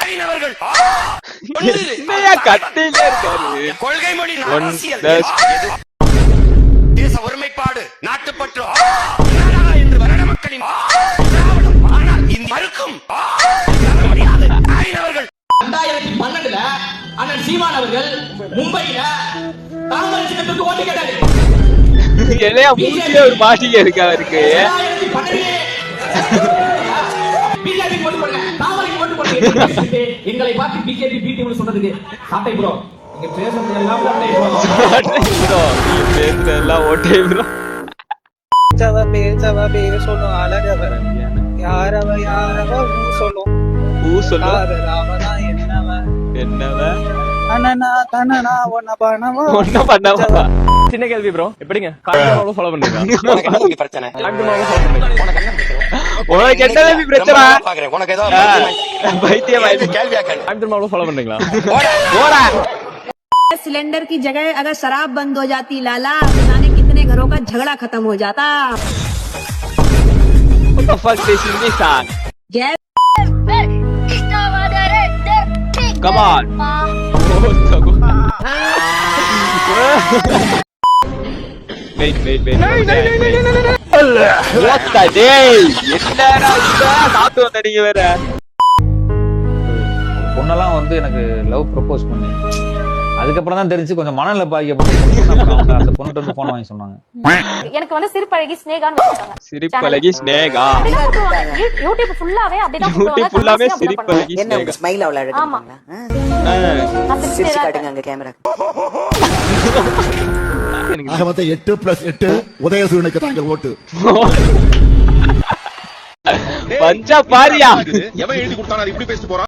ஐநவர்கள் கொள்கை மொழி தேச ஒருமைப்பாடு நாட்டுப்பற்று என்று வருட மக்களின் ஆனால் இந்த மறுக்கும் ஐநவர்கள் 2012 அண்ணன் சீமான் அவர்கள் மும்பையில தாமரை சின்னத்துக்கு ஓட்டு கேட்டாரு. ஒரு மாட்டிக்க இருக்கு அவருக்கு. எங்களை பார்த்து பிஜேபி பிடிஎம் சொன்னதுக்கு சாட்டை ப்ரோ இங்க பேசுறது எல்லாம் ஓட்டை ப்ரோ. சொல்லும் அழகவ யாரவ யாரவ சொல்லும் என்னவ சின்ன கேள்வி ப்ரோ, எப்படிங்க ஃபாலோ பண்றீங்க? உனக்கு என்ன பிரச்சனை? ஃபாலோ பண்றீங்களா? सिलेंडर की जगह अगर शराब बंद हो जाती लाला तो जाने कितने घरों का झगड़ा खत्म हो जाता. What the fuck this is this song? Yes. Come on. Wait. What the day? என்னடா சாப்பிட்டு வந்தீங்க வேற? பொண்ணெல்லாம் வந்து எனக்கு லவ் ப்ரப்போஸ் பண்ணி அதுக்கப்புறம் தான் தெரிஞ்சு கொஞ்சம் மனநிலை பாதிக்கப்பட்டு அந்த பொண்ணுகிட்ட வந்து போன் வாங்கி சொன்னாங்க. எனக்கு வந்து சிரிப்பழகி ஸ்னேகான்னு வச்சாங்க. சிரிப்பழகி ஸ்னேகா யூடியூப் ஃபுல்லாவே அப்படிதான் யூடியூப் ஃபுல்லாவே சிரிப்பழகி என்ன உங்க ஸ்மைல் அவ்வளவு அழகா இருக்குங்களா? சிரிச்சு காட்டுங்க அங்க கேமரா. ஆக மொத்தம் 8+8 உதயசூரியனுக்கு தாங்கள் ஓட்டு. பஞ்சா பாரியா எவன் எழுதி கொடுத்தானே இப்படி பேசிட்டு போறான்.